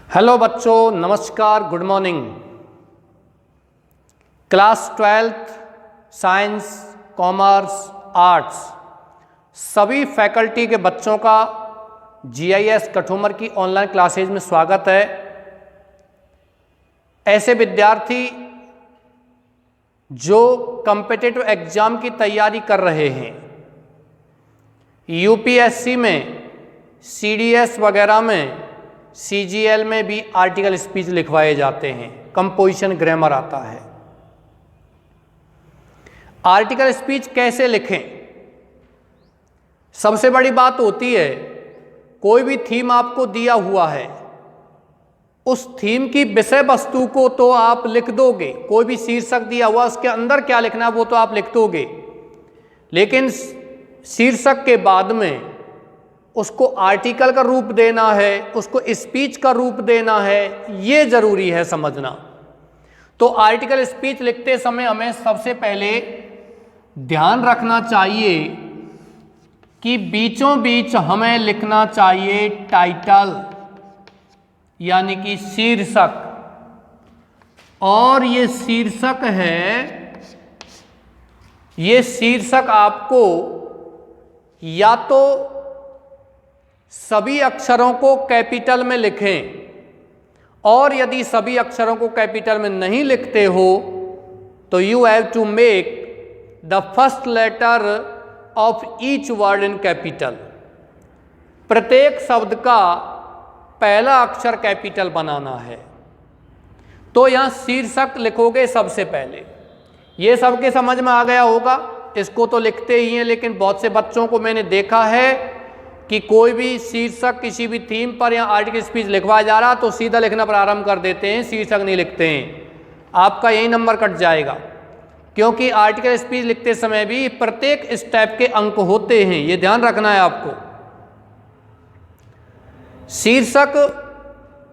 Hello बच्चों, नमस्कार, good morning. Class 12th science, commerce, arts सभी फैकल्टी के बच्चों का GIS कठुमर की ऑनलाइन क्लासेज में स्वागत है। ऐसे विद्यार्थी जो कॉम्पिटिटिव एग्जाम की तैयारी कर रहे हैं, UPSC में, CDS वगैरह में, CGL में भी आर्टिकल स्पीच लिखवाए जाते हैं, कंपोजिशन ग्रामर आता है। आर्टिकल स्पीच कैसे लिखें? सबसे बड़ी बात होती है, कोई भी थीम आपको दिया हुआ है, उस थीम की विषय वस्तु को तो आप लिख दोगे। कोई भी शीर्षक दिया हुआ, उसके अंदर क्या लिखना है वो तो आप लिख दोगे, लेकिन शीर्षक के बाद में उसको आर्टिकल का रूप देना है, उसको स्पीच का रूप देना है, ये जरूरी है समझना। तो आर्टिकल स्पीच लिखते समय हमें सबसे पहले ध्यान रखना चाहिए कि बीचों बीच हमें लिखना चाहिए टाइटल, यानी कि शीर्षक। और ये शीर्षक है, ये शीर्षक आपको या तो सभी अक्षरों को कैपिटल में लिखें, और यदि सभी अक्षरों को कैपिटल में नहीं लिखते हो तो you have to make the first letter of each word in capital. प्रत्येक शब्द का पहला अक्षर कैपिटल बनाना है। तो यहां शीर्षक लिखोगे सबसे पहले। ये सबके समझ में आ गया होगा, इसको तो लिखते ही हैं, लेकिन बहुत से बच्चों को मैंने देखा है कि कोई भी शीर्षक किसी भी थीम पर या आर्टिकल स्पीच लिखवाया जा रहा तो सीधा लिखना प्रारंभ कर देते हैं, शीर्षक नहीं लिखते हैं। आपका यही नंबर कट जाएगा, क्योंकि आर्टिकल स्पीच लिखते समय भी प्रत्येक स्टेप के अंक होते हैं, ये ध्यान रखना है आपको। शीर्षक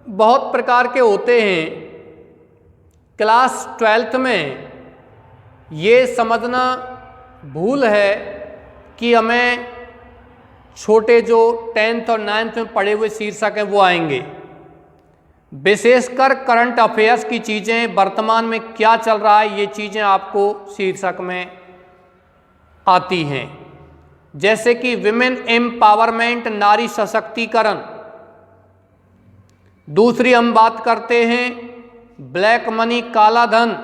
बहुत प्रकार के होते हैं। क्लास 12th में ये समझना भूल है कि हमें छोटे जो 10th और 9th में पढ़े हुए शीर्षक हैं वो आएंगे। विशेषकर करंट अफेयर्स की चीज़ें, वर्तमान में क्या चल रहा है, ये चीज़ें आपको शीर्षक में आती हैं। जैसे कि विमेन एम्पावरमेंट, नारी सशक्तिकरण। दूसरी हम बात करते हैं ब्लैक मनी, काला धन।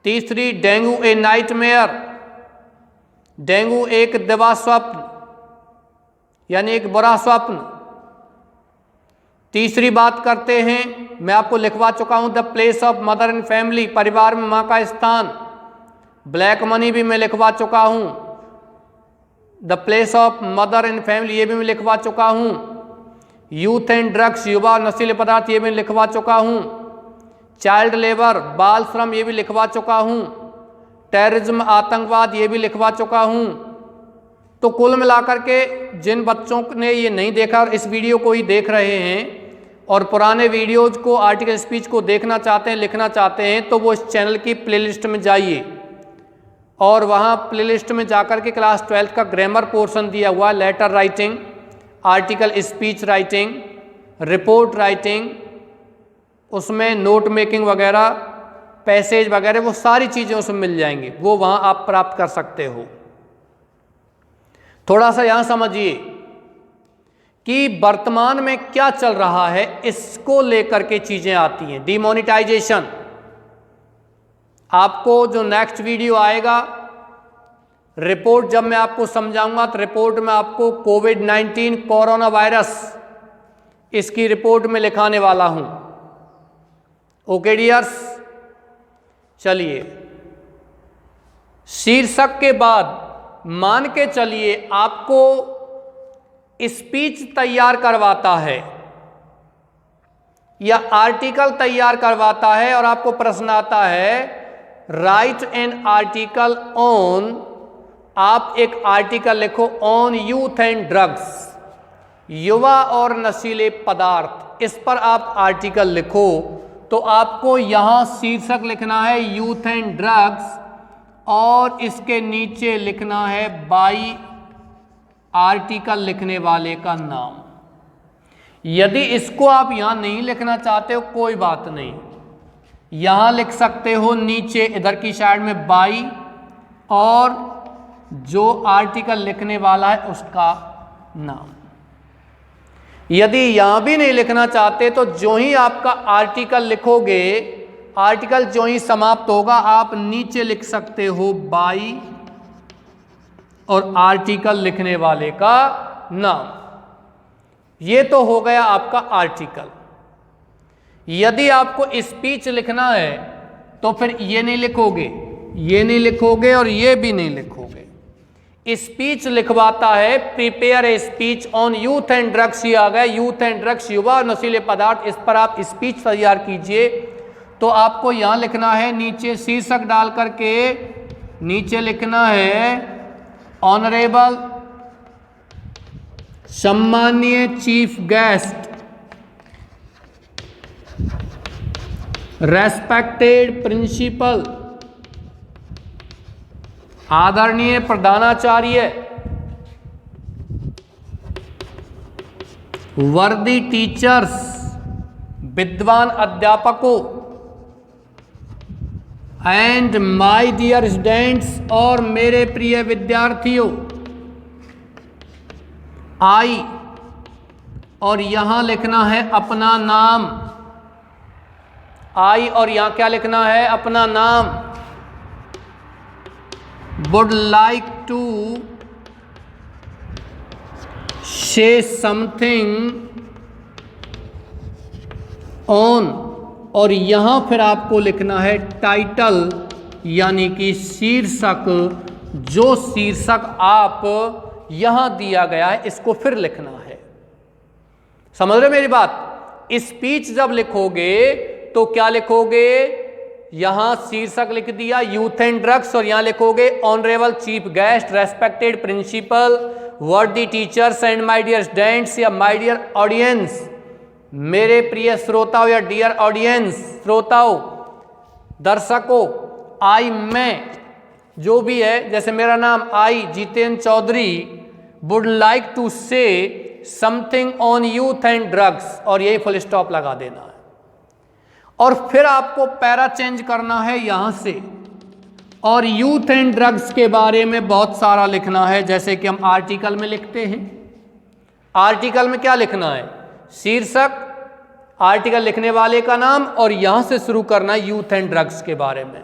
तीसरी डेंगू ए नाइटमेयर, डेंगू एक दिवा स्वप्न, यानी एक बुरा स्वप्न। तीसरी बात करते हैं, मैं आपको लिखवा चुका हूं, the place of mother in family, परिवार में मां का स्थान। ब्लैक मनी भी मैं लिखवा चुका हूं, the place of mother in family ये भी मैं लिखवा चुका हूं। यूथ एंड ड्रग्स, युवा और नशीले पदार्थ, ये भी लिखवा चुका हूं। चाइल्ड लेबर, बाल श्रम, ये भी लिखवा चुका हूं। टेररिज्म, आतंकवाद, ये भी लिखवा चुका हूं। तो कुल मिलाकर के जिन बच्चों ने ये नहीं देखा और इस वीडियो को ही देख रहे हैं और पुराने वीडियोज को, आर्टिकल स्पीच को देखना चाहते हैं, लिखना चाहते हैं, तो वो इस चैनल की प्लेलिस्ट में जाइए और वहाँ प्लेलिस्ट में जाकर के क्लास 12th का ग्रामर पोर्शन दिया हुआ, letter writing, article speech writing, report writing, उसमें नोट मेकिंग वगैरह, पैसेज वगैरह, वो सारी चीज़ें उसमें मिल जाएंगी, वो वहाँ आप प्राप्त कर सकते हो। थोड़ा सा यहां समझिए कि वर्तमान में क्या चल रहा है, इसको लेकर के चीजें आती हैं। डिमोनेटाइजेशन, आपको जो नेक्स्ट वीडियो आएगा, रिपोर्ट जब मैं आपको समझाऊंगा तो रिपोर्ट में आपको कोविड-19 कोरोना वायरस, इसकी रिपोर्ट में लिखाने वाला हूं। ओके डियर्स, चलिए शीर्षक के बाद मान के चलिए आपको स्पीच तैयार करवाता है या आर्टिकल तैयार करवाता है और आपको प्रश्न आता है राइट एन आर्टिकल ऑन, आप एक आर्टिकल लिखो ऑन यूथ एंड ड्रग्स, युवा और नशीले पदार्थ, इस पर आप आर्टिकल लिखो। तो आपको यहां शीर्षक लिखना है यूथ एंड ड्रग्स और इसके नीचे लिखना है बाई आर्टिकल लिखने वाले का नाम। यदि इसको आप यहां नहीं लिखना चाहते हो कोई बात नहीं, यहां लिख सकते हो नीचे इधर की साइड में बाई, और जो आर्टिकल लिखने वाला है उसका नाम। यदि यहां भी नहीं लिखना चाहते तो जो ही आपका आर्टिकल लिखोगे, आर्टिकल जो ही समाप्त होगा आप नीचे लिख सकते हो बाई और आर्टिकल लिखने वाले का नाम। ये तो हो गया आपका आर्टिकल। यदि आपको स्पीच लिखना है तो फिर ये नहीं लिखोगे, ये नहीं लिखोगे और ये भी नहीं लिखोगे। स्पीच लिखवाता है prepare a speech on youth and drugs. ये आ गया यूथ एंड ड्रग्स, युवा और नशीले पदार्थ, इस पर आप स्पीच तैयार कीजिए। तो आपको यहां लिखना है नीचे शीर्षक डाल करके नीचे लिखना है ऑनरेबल सम्मानीय चीफ गेस्ट, रेस्पेक्टेड प्रिंसिपल, आदरणीय प्रधानाचार्य, वर्दी टीचर्स, विद्वान अध्यापकों, एंड माय डियर स्टूडेंट्स, और मेरे प्रिय विद्यार्थियों। आई, और यहां लिखना है अपना नाम। आई और यहां क्या लिखना है? अपना नाम। Would like to say something on, और यहां फिर आपको लिखना है टाइटल, यानी कि शीर्षक। जो शीर्षक आप यहां दिया गया है इसको फिर लिखना है। समझ रहे मेरी बात? स्पीच जब लिखोगे तो क्या लिखोगे? यहां शीर्षक लिख दिया यूथ एंड ड्रग्स, और यहां लिखोगे honourable chief guest, respected principal, worthy teachers and my dear students, या माय डियर ऑडियंस, मेरे प्रिय श्रोताओं या डियर ऑडियंस, श्रोताओं, दर्शकों। आई, मैं, जो भी है, जैसे मेरा नाम I Jitendra Chaudhary, would like to say something on youth and drugs, और यही फुल स्टॉप लगा देना है। और फिर आपको पैरा चेंज करना है यहां से, और यूथ एंड ड्रग्स के बारे में बहुत सारा लिखना है, जैसे कि हम आर्टिकल में लिखते हैं। आर्टिकल में क्या लिखना है? शीर्षक, आर्टिकल लिखने वाले का नाम, और यहां से शुरू करना है यूथ एंड ड्रग्स के बारे में।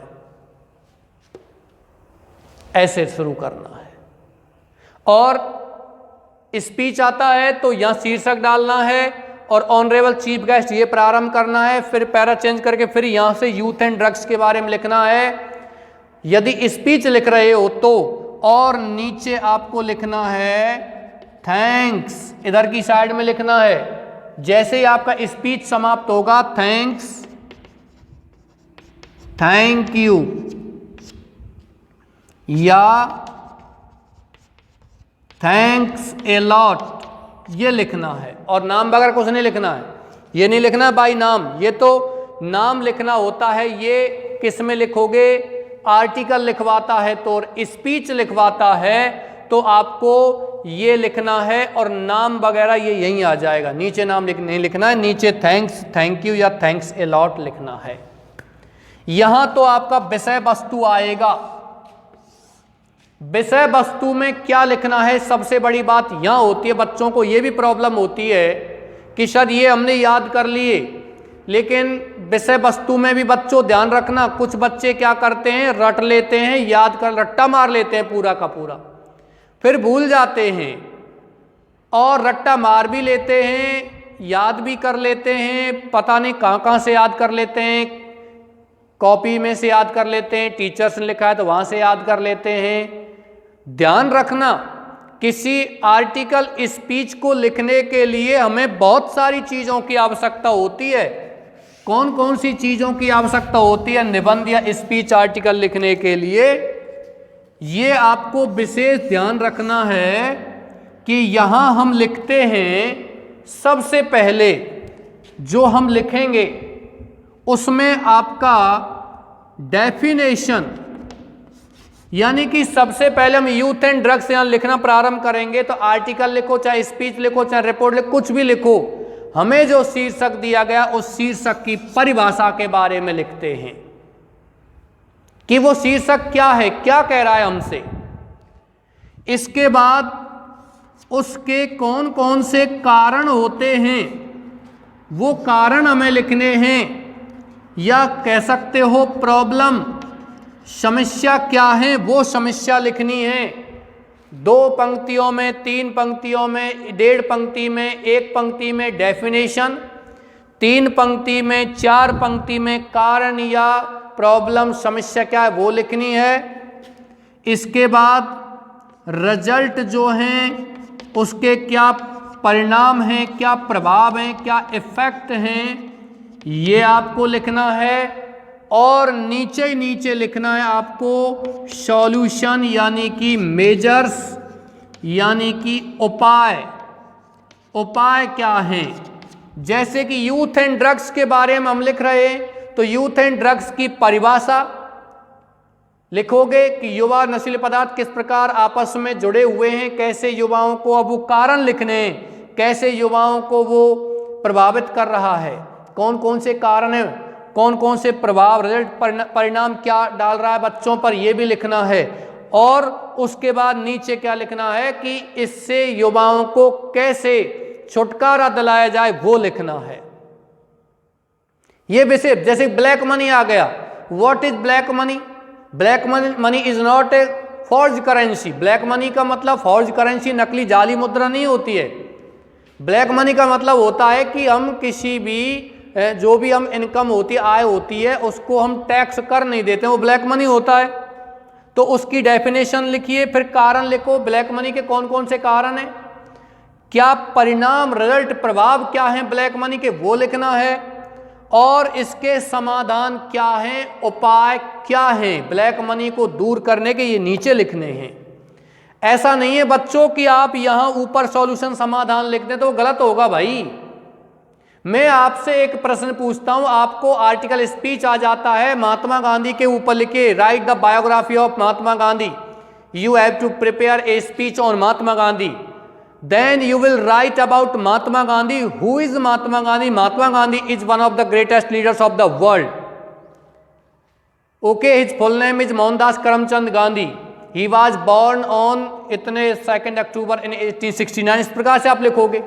ऐसे शुरू करना है। और स्पीच आता है तो यहां शीर्षक डालना है और ऑनरेबल चीफ गेस्ट ये प्रारंभ करना है, फिर पैरा चेंज करके फिर यहां से यूथ एंड ड्रग्स के बारे में लिखना है यदि स्पीच लिख रहे हो तो। और नीचे आपको लिखना है थैंक्स, इधर की साइड में लिखना है। जैसे ही आपका स्पीच समाप्त होगा, थैंक्स, थैंक यू, या थैंक्स ए लॉट, ये लिखना है। और नाम वगैरह कुछ नहीं लिखना है, ये नहीं लिखना है बाई नाम। ये तो नाम लिखना होता है, ये किस में लिखोगे? आर्टिकल लिखवाता है तो, और स्पीच लिखवाता है तो आपको ये लिखना है, और नाम वगैरह ये यहीं आ जाएगा। नीचे नाम नहीं लिखना है, नीचे थैंक्स, थैंक यू या थैंक्स ए लॉट लिखना है। यहां तो आपका विषय वस्तु आएगा। विषय वस्तु में क्या लिखना है? सबसे बड़ी बात यहां होती है, बच्चों को यह भी प्रॉब्लम होती है कि शायद ये हमने याद कर लिए, लेकिन विषय वस्तु में भी बच्चों ध्यान रखना, कुछ बच्चे क्या करते हैं, रट लेते हैं, याद कर रट्टा मार लेते हैं पूरा का पूरा, फिर भूल जाते हैं। और रट्टा मार भी लेते हैं, याद भी कर लेते हैं, पता नहीं कहां कहां से याद कर लेते हैं, कॉपी में से याद कर लेते हैं, टीचर्स ने लिखा है तो वहां से याद कर लेते हैं। ध्यान रखना, किसी आर्टिकल स्पीच को लिखने के लिए हमें बहुत सारी चीजों की आवश्यकता होती है। कौन कौन सी चीजों की आवश्यकता होती है निबंध या स्पीच आर्टिकल लिखने के लिए? ये आपको विशेष ध्यान रखना है कि यहां हम लिखते हैं, सबसे पहले जो हम लिखेंगे उसमें आपका डेफिनेशन, यानी कि सबसे पहले हम यूथ एंड ड्रग्स यहां लिखना प्रारंभ करेंगे तो आर्टिकल लिखो, चाहे स्पीच लिखो, चाहे रिपोर्ट लिखो, कुछ भी लिखो, हमें जो शीर्षक दिया गया उस शीर्षक की परिभाषा के बारे में लिखते हैं कि वो शीर्षक क्या है, क्या कह रहा है हमसे। इसके बाद उसके कौन कौन से कारण होते हैं वो कारण हमें लिखने हैं, या कह सकते हो प्रॉब्लम, समस्या क्या है वो समस्या लिखनी है। 2 पंक्तियों में, 3 पंक्तियों में, 1.5 पंक्ति में, 1 पंक्ति में डेफिनेशन, 3 पंक्ति में, 4 पंक्ति में कारण या प्रॉब्लम, समस्या क्या है वो लिखनी है। इसके बाद रिजल्ट जो हैं उसके क्या परिणाम हैं, क्या प्रभाव हैं, क्या इफेक्ट हैं, ये आपको लिखना है। और नीचे नीचे लिखना है आपको सॉल्यूशन, यानी कि मेजर्स, यानी कि उपाय। उपाय क्या हैं? जैसे कि यूथ एंड ड्रग्स के बारे में हम लिख रहे हैं तो यूथ एंड ड्रग्स की परिभाषा लिखोगे कि युवा नशीले पदार्थ किस प्रकार आपस में जुड़े हुए हैं, कैसे युवाओं को, अब वो कारण लिखने हैं, कैसे युवाओं को वो प्रभावित कर रहा है, कौन कौन से कारण हैं, कौन कौन से प्रभाव, रिजल्ट, परिणाम क्या डाल रहा है बच्चों पर, ये भी लिखना है। और उसके बाद नीचे क्या लिखना है कि इससे युवाओं को कैसे छुटकारा दिलाया जाए वो लिखना है। ये विषय, जैसे ब्लैक मनी आ गया, what is black money? Black money is not a forge currency. Black money का मतलब फॉर्ज करेंसी, नकली जाली मुद्रा नहीं होती है। ब्लैक मनी का मतलब होता है कि हम किसी भी जो भी हम इनकम होती है, आय होती है, उसको हम टैक्स कर नहीं देते, वो ब्लैक मनी होता है। तो उसकी डेफिनेशन लिखिए, फिर कारण लिखो, ब्लैक मनी के कौन कौन से कारण हैं, क्या परिणाम, रिजल्ट, प्रभाव क्या हैं ब्लैक मनी के वो लिखना है, और इसके समाधान क्या हैं, उपाय क्या हैं ब्लैक मनी को दूर करने के, ये नीचे लिखने हैं। ऐसा नहीं है बच्चों कि आप यहां ऊपर सॉल्यूशन समाधान लिख दें तो गलत होगा भाई। मैं आपसे एक प्रश्न पूछता हूं, आपको आर्टिकल स्पीच आ जाता है, महात्मा गांधी के ऊपर लिखे, write the biography of Mahatma Gandhi, you have to prepare a speech on Mahatma Gandhi, then you will write about Mahatma Gandhi. Who is Mahatma Gandhi? Mahatma Gandhi is one of the greatest leaders of the world. Okay, his full name is Mohandas Karamchand Gandhi. He was born on इतने 2 अक्टूबर in 1869। इस प्रकार से आप लिखोगे।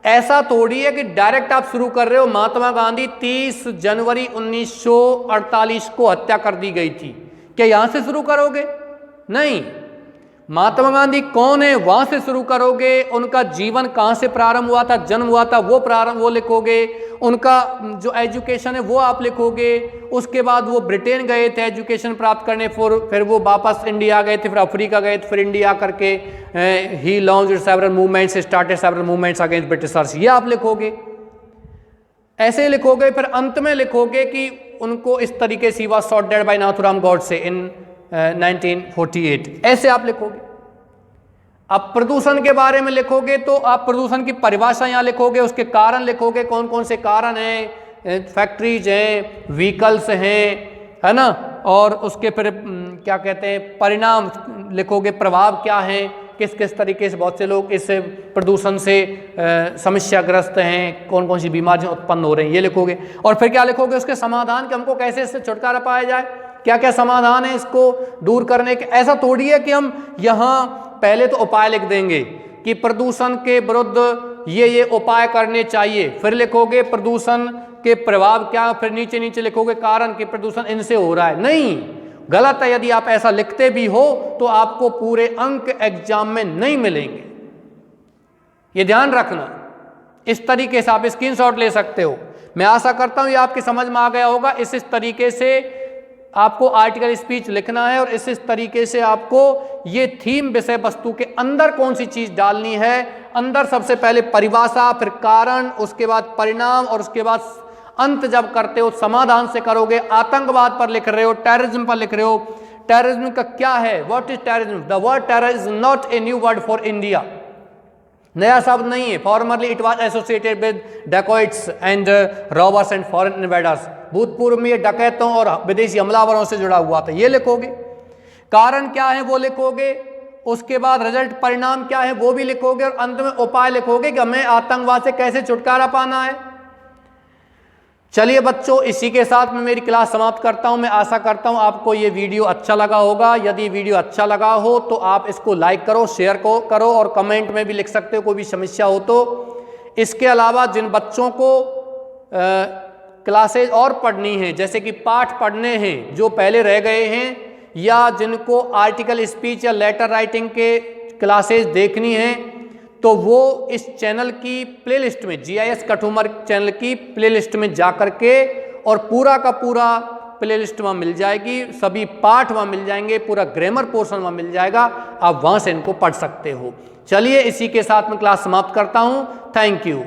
ऐसा थोड़ी है कि डायरेक्ट आप शुरू कर रहे हो, महात्मा गांधी 30 जनवरी 1948 को हत्या कर दी गई थी, क्या यहां से शुरू करोगे? नहीं, महात्मा गांधी कौन है वहां से शुरू करोगे, उनका जीवन कहां से प्रारंभ हुआ था, जन्म हुआ था वो लिखोगे, उनका जो एजुकेशन है वो आप लिखोगे, उसके बाद वो ब्रिटेन गए थे एजुकेशन प्राप्त करने, फिर वो वापस इंडिया गए थे, फिर अफ्रीका गए थे, फिर इंडिया करके ही launched several movements, started several movements against Britishers, ये आप लिखोगे। ऐसे लिखोगे, फिर अंत में लिखोगे कि उनको इस तरीके से was shot dead by Nathuram Godse in 1948, ऐसे आप लिखोगे। अब प्रदूषण के बारे में लिखोगे तो आप प्रदूषण की परिभाषा यहाँ लिखोगे, उसके कारण लिखोगे, कौन कौन से कारण हैं, फैक्ट्रीज हैं, व्हीकल्स हैं, है ना, और उसके फिर क्या कहते हैं परिणाम लिखोगे, प्रभाव क्या है, किस किस तरीके से बहुत से लोग इस प्रदूषण से समस्याग्रस्त हैं, कौन कौन सी बीमारियां उत्पन्न हो रही हैं, ये लिखोगे। और फिर क्या लिखोगे, उसके समाधान कि हमको कैसे इससे छुटकारा पाया जाए, क्या क्या समाधान है इसको दूर करने के। ऐसा थोड़ी है कि हम यहाँ पहले तो उपाय लिख देंगे कि प्रदूषण के विरुद्ध ये उपाय करने चाहिए, फिर लिखोगे प्रदूषण के प्रभाव क्या, फिर नीचे नीचे लिखोगे कारण कि प्रदूषण इनसे हो रहा है। नहीं, गलत है। यदि आप ऐसा लिखते भी हो तो आपको पूरे अंक एग्जाम में नहीं मिलेंगे, ये ध्यान रखना। इस तरीके से आप स्क्रीनशॉट ले सकते हो। मैं आशा करता हूं ये आपकी समझ में आ गया होगा। इस तरीके से आपको आर्टिकल स्पीच लिखना है और इस तरीके से आपको ये थीम विषय वस्तु के अंदर कौन सी चीज डालनी है, अंदर सबसे पहले परिभाषा, फिर कारण, उसके बाद परिणाम, और उसके बाद अंत जब करते हो समाधान से करोगे। आतंकवाद पर लिख रहे हो, टेररिज्म पर लिख रहे हो, टेररिज्म का क्या है, what is terrorism, the word terror is not a new word for India, नया शब्द नहीं है। Formerly it was associated with dacoits and robbers and foreign invaders, भूतपूर्व में ये डकैतों और विदेशी हमलावरों से जुड़ा हुआ था, ये लिखोगे। कारण क्या है वो लिखोगे, उसके बाद रिजल्ट परिणाम क्या है वो भी लिखोगे और अंत में उपाय लिखोगे कि हमें आतंकवाद से कैसे छुटकारा पाना है। चलिए बच्चों, इसी के साथ मैं मेरी क्लास समाप्त करता हूं। मैं आशा करता हूं आपको ये वीडियो अच्छा लगा होगा। यदि वीडियो अच्छा लगा हो तो आप इसको लाइक करो, शेयर करो और कमेंट में भी लिख सकते हो कोई भी समस्या हो तो। इसके अलावा जिन बच्चों को क्लासेज और पढ़नी है, जैसे कि पाठ पढ़ने हैं जो पहले रह गए हैं, या जिनको आर्टिकल स्पीच या लेटर राइटिंग के क्लासेज देखनी है, तो वो इस चैनल की प्लेलिस्ट में, GIS कठुमर चैनल की प्लेलिस्ट में जा कर के, और पूरा का पूरा प्लेलिस्ट वहाँ मिल जाएगी, सभी पाठ वहाँ मिल जाएंगे, पूरा ग्रामर पोर्शन वहाँ मिल जाएगा, आप वहाँ से इनको पढ़ सकते हो। चलिए, इसी के साथ मैं क्लास समाप्त करता हूँ। Thank you.